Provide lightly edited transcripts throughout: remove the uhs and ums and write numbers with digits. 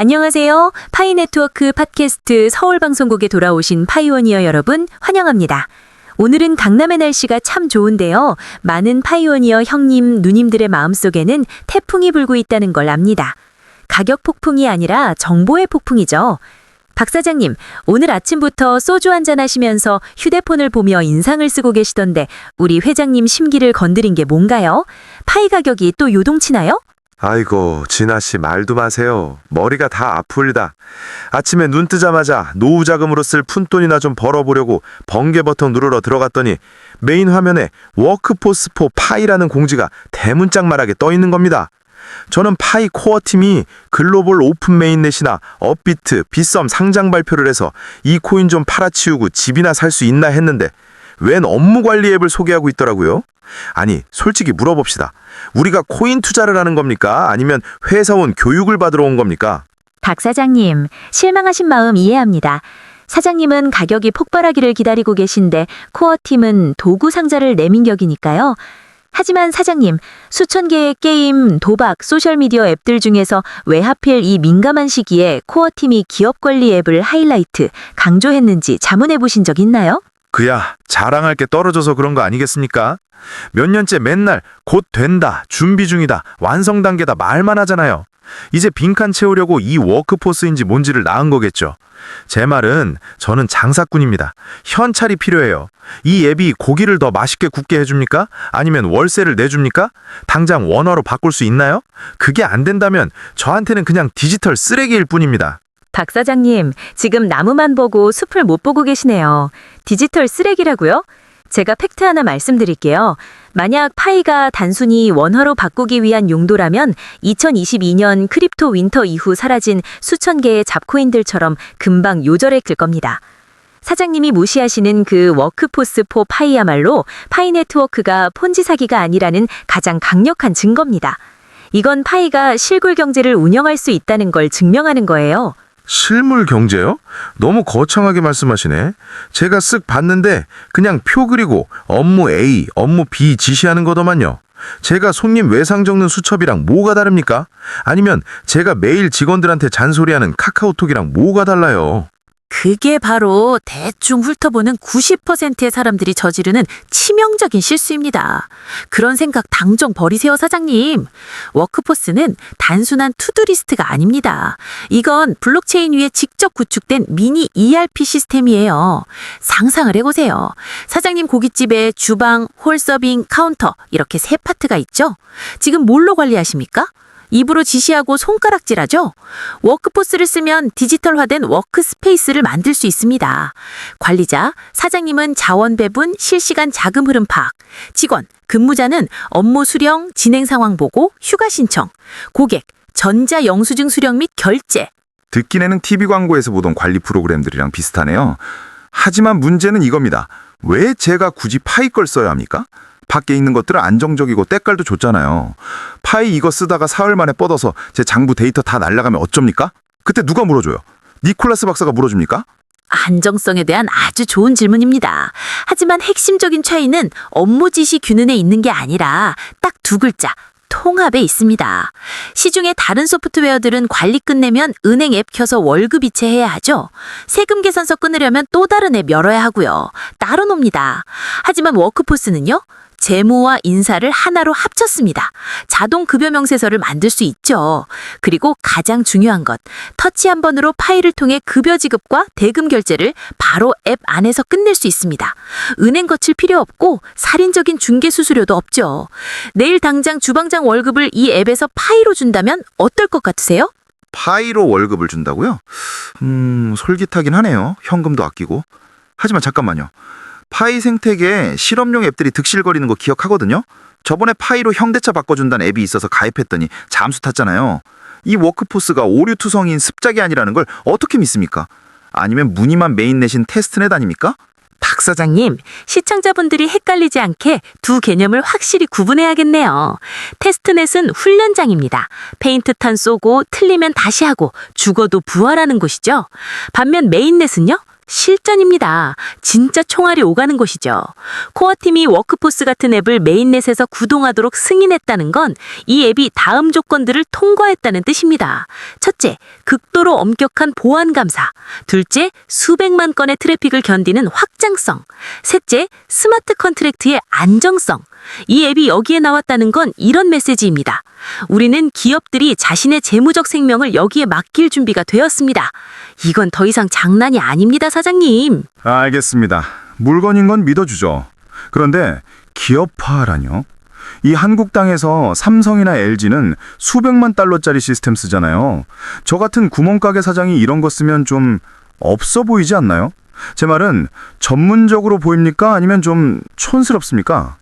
안녕하세요. 파이네트워크 팟캐스트 서울방송국에 돌아오신 파이오니어 여러분 환영합니다. 오늘은 강남의 날씨가 참 좋은데요. 많은 파이오니어 형님, 누님들의 마음속에는 태풍이 불고 있다는 걸 압니다. 가격 폭풍이 아니라 정보의 폭풍이죠. 박 사장님, 오늘 아침부터 소주 한잔 하시면서 휴대폰을 보며 인상을 쓰고 계시던데 우리 회장님 심기를 건드린 게 뭔가요? 파이 가격이 또 요동치나요? 아이고, 진아씨 말도 마세요. 머리가 다 아플다. 아침에 눈 뜨자마자 노후 자금으로 쓸 푼돈이나 좀 벌어보려고 번개 버튼 누르러 들어갔더니 메인 화면에 워크포스 포 파이라는 공지가 대문짝만하게 떠 있는 겁니다. 저는 파이 코어 팀이 글로벌 오픈 메인넷이나 업비트, 빗썸 상장 발표를 해서 이 코인 좀 팔아치우고 집이나 살 수 있나 했는데 웬 업무 관리 앱을 소개하고 있더라고요. 아니, 솔직히 물어봅시다. 우리가 코인 투자를 하는 겁니까? 아니면 회사원 교육을 받으러 온 겁니까? 박 사장님, 실망하신 마음 이해합니다. 사장님은 가격이 폭발하기를 기다리고 계신데 코어팀은 도구 상자를 내민 격이니까요. 하지만 사장님, 수천 개의 게임, 도박, 소셜미디어 앱들 중에서 왜 하필 이 민감한 시기에 코어팀이 기업 관리 앱을 하이라이트, 강조했는지 자문해 보신 적 있나요? 그야 자랑할 게 떨어져서 그런 거 아니겠습니까? 몇 년째 맨날 곧 된다, 준비 중이다, 완성 단계다 말만 하잖아요. 이제 빈칸 채우려고 이 워크포스인지 뭔지를 낳은 거겠죠. 제 말은 저는 장사꾼입니다. 현찰이 필요해요. 이 앱이 고기를 더 맛있게 굽게 해줍니까? 아니면 월세를 내줍니까? 당장 원화로 바꿀 수 있나요? 그게 안 된다면 저한테는 그냥 디지털 쓰레기일 뿐입니다. 박 사장님, 지금 나무만 보고 숲을 못 보고 계시네요. 디지털 쓰레기라고요? 제가 팩트 하나 말씀드릴게요. 만약 파이가 단순히 원화로 바꾸기 위한 용도라면 2022년 크립토 윈터 이후 사라진 수천 개의 잡코인들처럼 금방 요절해 길 겁니다. 사장님이 무시하시는 그 워크포스 포 파이야말로 파이 네트워크가 폰지 사기가 아니라는 가장 강력한 증거입니다. 이건 파이가 실굴 경제를 운영할 수 있다는 걸 증명하는 거예요. 실물 경제요? 너무 거창하게 말씀하시네. 제가 쓱 봤는데 그냥 표 그리고 업무 A, 업무 B 지시하는 거더만요. 제가 손님 외상 적는 수첩이랑 뭐가 다릅니까? 아니면 제가 매일 직원들한테 잔소리하는 카카오톡이랑 뭐가 달라요? 그게 바로 대충 훑어보는 90%의 사람들이 저지르는 치명적인 실수입니다. 그런 생각 당장 버리세요, 사장님. 워크포스는 단순한 투두리스트가 아닙니다. 이건 블록체인 위에 직접 구축된 미니 ERP 시스템이에요. 상상을 해보세요. 사장님 고깃집에 주방, 홀 서빙, 카운터 이렇게 세 파트가 있죠? 지금 뭘로 관리하십니까? 입으로 지시하고 손가락질하죠? 워크포스를 쓰면 디지털화된 워크스페이스를 만들 수 있습니다. 관리자, 사장님은 자원 배분, 실시간 자금 흐름 파악, 직원, 근무자는 업무 수령, 진행 상황 보고, 휴가 신청, 고객, 전자 영수증 수령 및 결제. 듣기에는 TV 광고에서 보던 관리 프로그램들이랑 비슷하네요. 하지만 문제는 이겁니다. 왜 제가 굳이 파이 걸 써야 합니까? 밖에 있는 것들은 안정적이고 때깔도 좋잖아요. 파이 이거 쓰다가 사흘 만에 뻗어서 제 장부 데이터 다 날라가면 어쩝니까? 그때 누가 물어줘요? 니콜라스 박사가 물어줍니까? 안정성에 대한 아주 좋은 질문입니다. 하지만 핵심적인 차이는 업무 지시 균은에 있는 게 아니라 딱 두 글자, 통합에 있습니다. 시중의 다른 소프트웨어들은 관리 끝내면 은행 앱 켜서 월급 이체해야 하죠. 세금 계산서 끊으려면 또 다른 앱 열어야 하고요. 따로 놉니다. 하지만 워크포스는요? 재무와 인사를 하나로 합쳤습니다. 자동 급여 명세서를 만들 수 있죠. 그리고 가장 중요한 것, 터치 한 번으로 파일을 통해 급여 지급과 대금 결제를 바로 앱 안에서 끝낼 수 있습니다. 은행 거칠 필요 없고 살인적인 중개 수수료도 없죠. 내일 당장 주방장 월급을 이 앱에서 파이로 준다면 어떨 것 같으세요? 파이로 월급을 준다고요? 솔깃하긴 하네요. 현금도 아끼고. 하지만 잠깐만요. 파이 생태계에 실험용 앱들이 득실거리는 거 기억하거든요? 저번에 파이로 현대차 바꿔준다는 앱이 있어서 가입했더니 잠수 탔잖아요. 이 워크포스가 오류투성이인 습작이 아니라는 걸 어떻게 믿습니까? 아니면 무늬만 메인넷인 테스트넷 아닙니까? 박 사장님, 시청자분들이 헷갈리지 않게 두 개념을 확실히 구분해야겠네요. 테스트넷은 훈련장입니다. 페인트탄 쏘고 틀리면 다시 하고 죽어도 부활하는 곳이죠. 반면 메인넷은요? 실전입니다. 진짜 총알이 오가는 것이죠. 코어팀이 워크포스 같은 앱을 메인넷에서 구동하도록 승인했다는 건 이 앱이 다음 조건들을 통과했다는 뜻입니다. 첫째, 극도로 엄격한 보안 감사. 둘째, 수백만 건의 트래픽을 견디는 확장성. 셋째, 스마트 컨트랙트의 안정성. 이 앱이 여기에 나왔다는 건 이런 메시지입니다. 우리는 기업들이 자신의 재무적 생명을 여기에 맡길 준비가 되었습니다. 이건 더 이상 장난이 아닙니다, 사장님. 알겠습니다. 물건인 건 믿어주죠. 그런데 기업화라뇨? 이 한국 땅에서 삼성이나 LG는 수백만 달러짜리 시스템 쓰잖아요. 저 같은 구멍가게 사장이 이런 거 쓰면 좀 없어 보이지 않나요? 제 말은 전문적으로 보입니까? 아니면 좀 촌스럽습니까?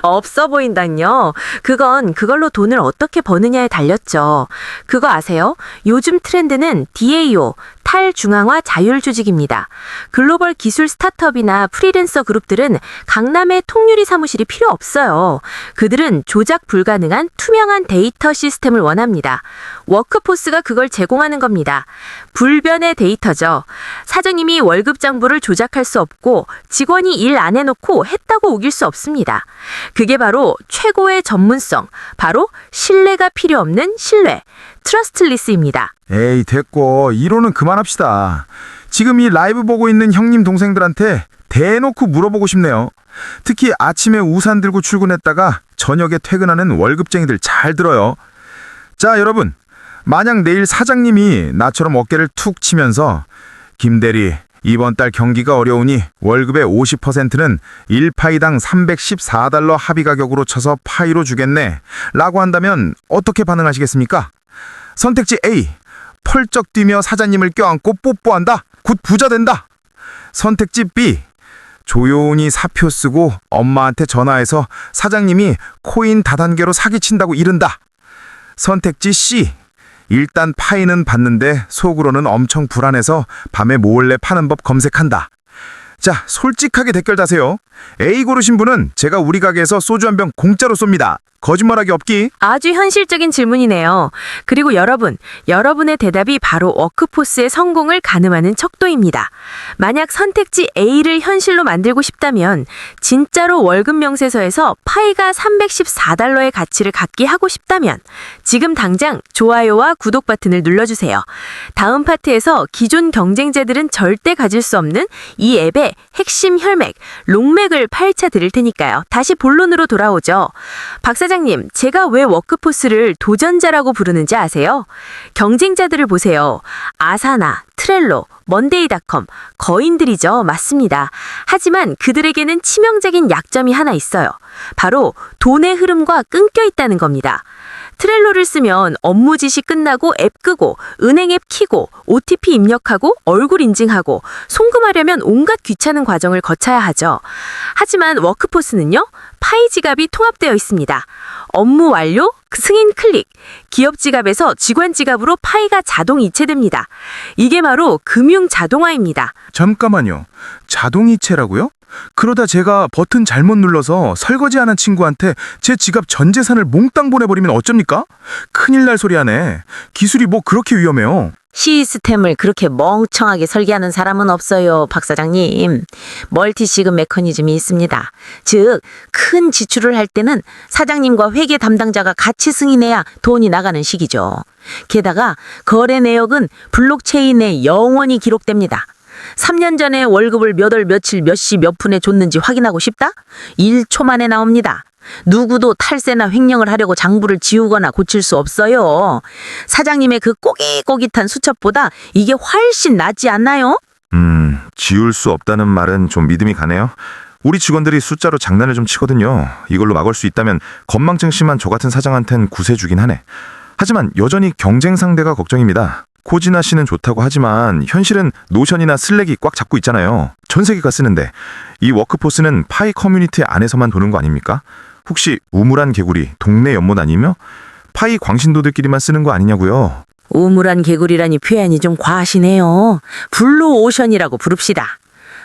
없어 보인다뇨. 그건 그걸로 돈을 어떻게 버느냐에 달렸죠. 그거 아세요? 요즘 트렌드는 DAO, 탈중앙화 자율조직입니다. 글로벌 기술 스타트업이나 프리랜서 그룹들은 강남에 통유리 사무실이 필요 없어요. 그들은 조작 불가능한 투명한 데이터 시스템을 원합니다. 워크포스가 그걸 제공하는 겁니다. 불변의 데이터죠. 사장님이 월급 장부를 조작할 수 없고 직원이 일 안 해놓고 했다고 우길 수 없습니다. 그게 바로 최고의 전문성, 바로 신뢰가 필요 없는 신뢰, 트러스트리스입니다. 에이, 됐고 이론은 그만합시다. 지금 이 라이브 보고 있는 형님 동생들한테 대놓고 물어보고 싶네요. 특히 아침에 우산 들고 출근했다가 저녁에 퇴근하는 월급쟁이들 잘 들어요. 자, 여러분. 만약 내일 사장님이 나처럼 어깨를 툭 치면서 김대리, 이번 달 경기가 어려우니 월급의 50%는 1파이당 314달러 합의 가격으로 쳐서 파이로 주겠네 라고 한다면 어떻게 반응하시겠습니까? 선택지 A, 펄쩍 뛰며 사장님을 껴안고 뽀뽀한다. 곧 부자 된다. 선택지 B, 조용히 사표 쓰고 엄마한테 전화해서 사장님이 코인 다단계로 사기친다고 이른다. 선택지 C, 일단 파이는 받는데 속으로는 엄청 불안해서 밤에 몰래 파는 법 검색한다. 자, 솔직하게 댓글 다세요. A 고르신 분은 제가 우리 가게에서 소주 한 병 공짜로 쏩니다. 거짓말하기 없기. 아주 현실적인 질문이네요. 그리고 여러분의 대답이 바로 워크포스의 성공을 가늠하는 척도입니다. 만약 선택지 A를 현실로 만들고 싶다면 진짜로 월급 명세서에서 파이가 314달러의 가치를 갖게 하고 싶다면 지금 당장 좋아요와 구독 버튼을 눌러주세요. 다음 파트에서 기존 경쟁자들은 절대 가질 수 없는 이 앱의 핵심 혈맥, 롱맥을 파헤쳐 드릴 테니까요. 다시 본론으로 돌아오죠. 박 사장님, 제가 왜 워크포스를 도전자라고 부르는지 아세요? 경쟁자들을 보세요. 아사나, 트렐로, 먼데이닷컴, 거인들이죠. 맞습니다. 하지만 그들에게는 치명적인 약점이 하나 있어요. 바로 돈의 흐름과 끊겨 있다는 겁니다. 트렐로를 쓰면 업무 지시 끝나고 앱 끄고 은행 앱 키고 OTP 입력하고 얼굴 인증하고 송금하려면 온갖 귀찮은 과정을 거쳐야 하죠. 하지만 워크포스는요, 파이 지갑이 통합되어 있습니다. 업무 완료, 승인 클릭, 기업 지갑에서 직원 지갑으로 파이가 자동 이체됩니다. 이게 바로 금융 자동화입니다. 잠깐만요. 자동이체라고요? 그러다 제가 버튼 잘못 눌러서 설거지하는 친구한테 제 지갑 전 재산을 몽땅 보내버리면 어쩝니까? 큰일 날 소리 하네. 기술이 뭐 그렇게 위험해요. 시스템을 그렇게 멍청하게 설계하는 사람은 없어요, 박 사장님. 멀티시금 메커니즘이 있습니다. 즉, 큰 지출을 할 때는 사장님과 회계 담당자가 같이 승인해야 돈이 나가는 식이죠. 게다가 거래 내역은 블록체인에 영원히 기록됩니다. 3년 전에 월급을 몇 월 며칠 몇 시 몇 분에 줬는지 확인하고 싶다? 1초 만에 나옵니다. 누구도 탈세나 횡령을 하려고 장부를 지우거나 고칠 수 없어요. 사장님의 그 꼬깃꼬깃한 수첩보다 이게 훨씬 낫지 않나요? 지울 수 없다는 말은 좀 믿음이 가네요. 우리 직원들이 숫자로 장난을 좀 치거든요. 이걸로 막을 수 있다면 건망증 심한 저 같은 사장한텐 구세주긴 하네. 하지만 여전히 경쟁 상대가 걱정입니다. 코지나 씨는 좋다고 하지만 현실은 노션이나 슬랙이 꽉 잡고 있잖아요. 전 세계가 쓰는데 이 워크포스는 파이 커뮤니티 안에서만 도는 거 아닙니까? 혹시 우물안 개구리, 동네 연못 아니며 파이 광신도들끼리만 쓰는 거 아니냐고요? 우물안 개구리라니 표현이 좀 과하시네요. 블루오션이라고 부릅시다.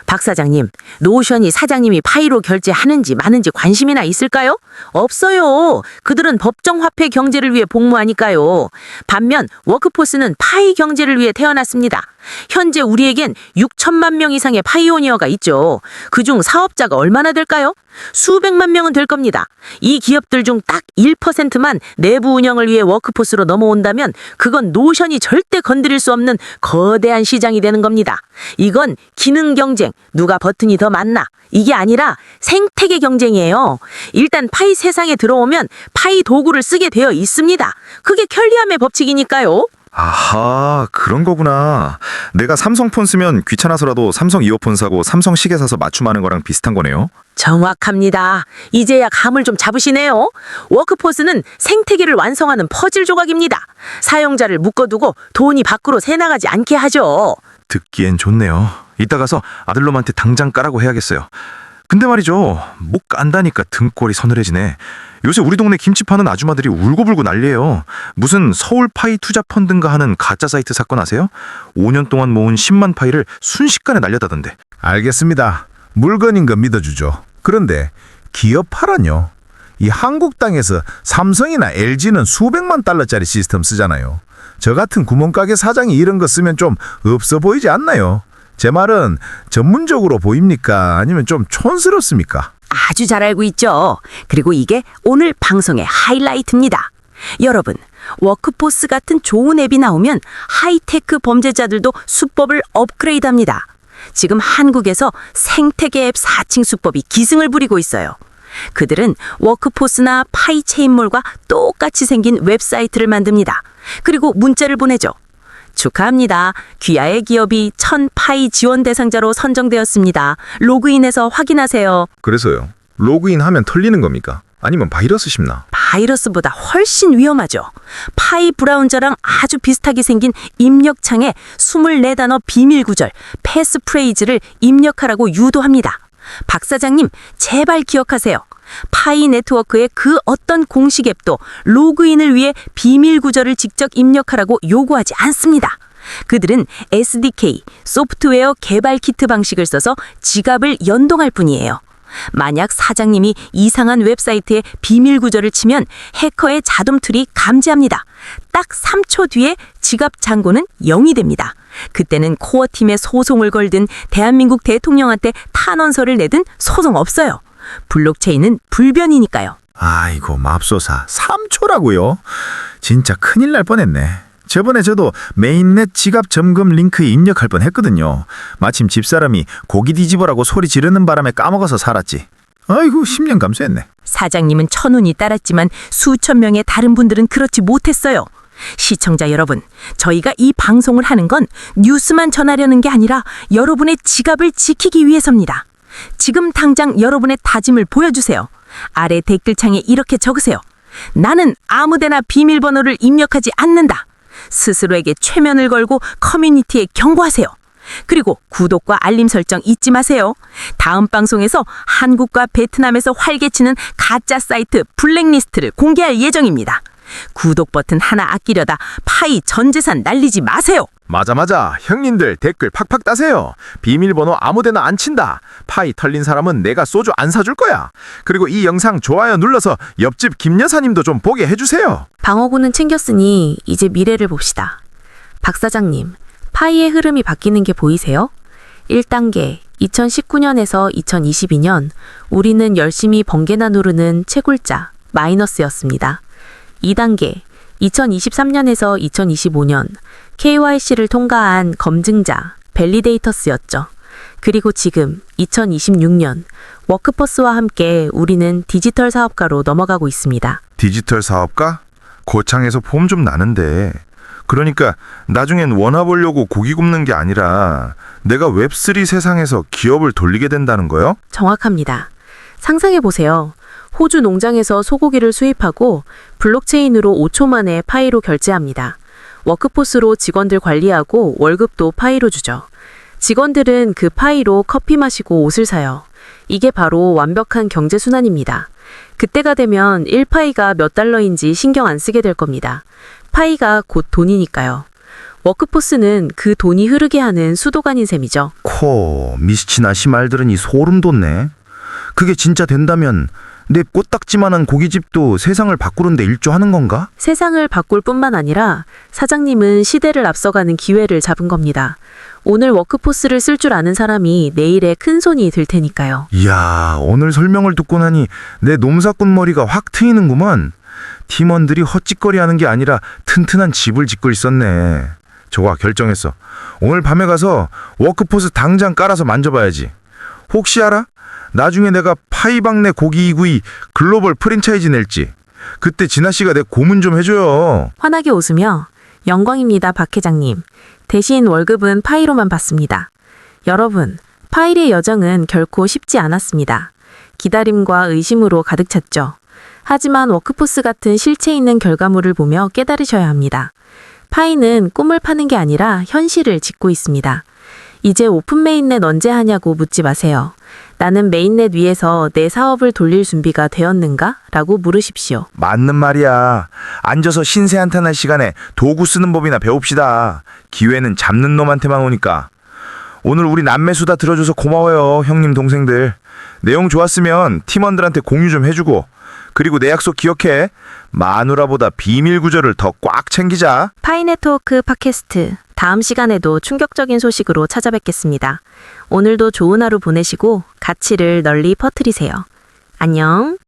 박 사장님, 노션이 사장님이 파이로 결제하는지 마는지 관심이나 있을까요? 없어요. 그들은 법정 화폐 경제를 위해 복무하니까요. 반면 워크포스는 파이 경제를 위해 태어났습니다. 현재 우리에겐 6천만 명 이상의 파이오니어가 있죠. 그중 사업자가 얼마나 될까요? 수백만 명은 될 겁니다. 이 기업들 중 딱 1%만 내부 운영을 위해 워크포스로 넘어온다면 그건 노션이 절대 건드릴 수 없는 거대한 시장이 되는 겁니다. 이건 기능 경쟁, 누가 버튼이 더 많나? 이게 아니라 생태계 경쟁이에요. 일단 파이 세상에 들어오면 파이 도구를 쓰게 되어 있습니다. 그게 편리함의 법칙이니까요. 아하, 그런 거구나. 내가 삼성폰 쓰면 귀찮아서라도 삼성 이어폰 사고 삼성 시계 사서 맞춤하는 거랑 비슷한 거네요. 정확합니다. 이제야 감을 좀 잡으시네요. 워크포스는 생태계를 완성하는 퍼즐 조각입니다. 사용자를 묶어두고 돈이 밖으로 새나가지 않게 하죠. 듣기엔 좋네요. 이따 가서 아들놈한테 당장 까라고 해야겠어요. 근데 말이죠. 못 깐다니까 등골이 서늘해지네. 요새 우리 동네 김치 파는 아줌마들이 울고불고 난리예요. 무슨 서울 파이 투자 펀드인가 하는 가짜 사이트 사건 아세요? 5년 동안 모은 10만 파이를 순식간에 날렸다던데. 알겠습니다. 물건인 거 믿어주죠. 그런데 기업파란요. 이 한국 땅에서 삼성이나 LG는 수백만 달러짜리 시스템 쓰잖아요. 저 같은 구멍가게 사장이 이런 거 쓰면 좀 없어 보이지 않나요? 제 말은 전문적으로 보입니까? 아니면 좀 촌스럽습니까? 아주 잘 알고 있죠. 그리고 이게 오늘 방송의 하이라이트입니다. 여러분, 워크포스 같은 좋은 앱이 나오면 하이테크 범죄자들도 수법을 업그레이드합니다. 지금 한국에서 생태계 앱 4층 수법이 기승을 부리고 있어요. 그들은 워크포스나 파이체인몰과 똑같이 생긴 웹사이트를 만듭니다. 그리고 문자를 보내죠. 축하합니다. 귀하의 기업이 1000파이 지원 대상자로 선정되었습니다. 로그인해서 확인하세요. 그래서요. 로그인하면 털리는 겁니까? 아니면 바이러스 심나? 바이러스보다 훨씬 위험하죠. 파이 브라운저랑 아주 비슷하게 생긴 입력창에 24단어 비밀 구절, 패스프레이즈를 입력하라고 유도합니다. 박 사장님, 제발 기억하세요. 파이 네트워크의 그 어떤 공식 앱도 로그인을 위해 비밀 구절을 직접 입력하라고 요구하지 않습니다. 그들은 SDK, 소프트웨어 개발 키트 방식을 써서 지갑을 연동할 뿐이에요. 만약 사장님이 이상한 웹사이트에 비밀 구절을 치면 해커의 자동 툴이 감지합니다. 딱 3초 뒤에 지갑 잔고는 0이 됩니다. 그때는 코어팀에 소송을 걸든 대한민국 대통령한테 탄원서를 내든 소송 없어요. 블록체인은 불변이니까요. 아이고 맙소사 3초라고요? 진짜 큰일 날 뻔했네. 저번에 저도 메인넷 지갑 점검 링크에 입력할 뻔했거든요. 마침 집사람이 고기 뒤집어라고 소리 지르는 바람에 까먹어서 살았지. 아이고 10년 감수했네. 사장님은 천운이 따랐지만 수천 명의 다른 분들은 그렇지 못했어요. 시청자 여러분, 저희가 이 방송을 하는 건 뉴스만 전하려는 게 아니라 여러분의 지갑을 지키기 위해서입니다. 지금 당장 여러분의 다짐을 보여주세요. 아래 댓글창에 이렇게 적으세요. 나는 아무데나 비밀번호를 입력하지 않는다. 스스로에게 최면을 걸고 커뮤니티에 경고하세요. 그리고 구독과 알림 설정 잊지 마세요. 다음 방송에서 한국과 베트남에서 활개치는 가짜 사이트 블랙리스트를 공개할 예정입니다. 구독 버튼 하나 아끼려다 파이 전 재산 날리지 마세요. 맞아. 형님들 댓글 팍팍 따세요. 비밀번호 아무데나 안 친다. 파이 털린 사람은 내가 소주 안 사줄 거야. 그리고 이 영상 좋아요 눌러서 옆집 김 여사님도 좀 보게 해주세요. 방어구는 챙겼으니 이제 미래를 봅시다. 박 사장님, 파이의 흐름이 바뀌는 게 보이세요? 1단계, 2019년에서 2022년 우리는 열심히 번개나 누르는 채굴자, 마이너스였습니다. 2단계, 2023년에서 2025년 KYC를 통과한 검증자, 밸리데이터스였죠. 그리고 지금 2026년 워크포스와 함께 우리는 디지털 사업가로 넘어가고 있습니다. 디지털 사업가? 고창에서 폼 좀 나는데. 그러니까 나중엔 원화보려고 고기 굽는 게 아니라 내가 웹3 세상에서 기업을 돌리게 된다는 거요? 정확합니다. 상상해보세요. 호주 농장에서 소고기를 수입하고 블록체인으로 5초 만에 파이로 결제합니다. 워크포스로 직원들 관리하고 월급도 파이로 주죠. 직원들은 그 파이로 커피 마시고 옷을 사요. 이게 바로 완벽한 경제순환입니다. 그때가 되면 1파이가 몇 달러인지 신경 안 쓰게 될 겁니다. 파이가 곧 돈이니까요. 워크포스는 그 돈이 흐르게 하는 수도관인 셈이죠. 미스치나 씨 말 들으니 소름 돋네. 그게 진짜 된다면 내 꼬딱지만한 고깃집도 세상을 바꾸는데 일조하는 건가? 세상을 바꿀 뿐만 아니라 사장님은 시대를 앞서가는 기회를 잡은 겁니다. 오늘 워크포스를 쓸 줄 아는 사람이 내일의 큰 손이 될 테니까요. 이야, 오늘 설명을 듣고 나니 내 놈사꾼 머리가 확 트이는구먼. 팀원들이 헛짓거리하는 게 아니라 튼튼한 집을 짓고 있었네. 좋아, 결정했어. 오늘 밤에 가서 워크포스 당장 깔아서 만져봐야지. 혹시 알아? 나중에 내가 파이박내 고기구이 글로벌 프랜차이즈 낼지. 그때 진아 씨가 내 고문 좀 해줘요. 환하게 웃으며 영광입니다, 박 회장님. 대신 월급은 파이로만 받습니다. 여러분, 파일의 여정은 결코 쉽지 않았습니다. 기다림과 의심으로 가득 찼죠. 하지만 워크포스 같은 실체 있는 결과물을 보며 깨달으셔야 합니다. 파이는 꿈을 파는 게 아니라 현실을 짓고 있습니다. 이제 오픈 메인넷 언제 하냐고 묻지 마세요. 나는 메인넷 위에서 내 사업을 돌릴 준비가 되었는가? 라고 물으십시오. 맞는 말이야. 앉아서 신세 한탄할 시간에 도구 쓰는 법이나 배웁시다. 기회는 잡는 놈한테만 오니까. 오늘 우리 남매수다 들어줘서 고마워요, 형님 동생들. 내용 좋았으면 팀원들한테 공유 좀 해주고. 그리고 내 약속 기억해. 마누라보다 비밀 구절을 더 꽉 챙기자. 파이네트워크 팟캐스트. 다음 시간에도 충격적인 소식으로 찾아뵙겠습니다. 오늘도 좋은 하루 보내시고 가치를 널리 퍼뜨리세요. 안녕.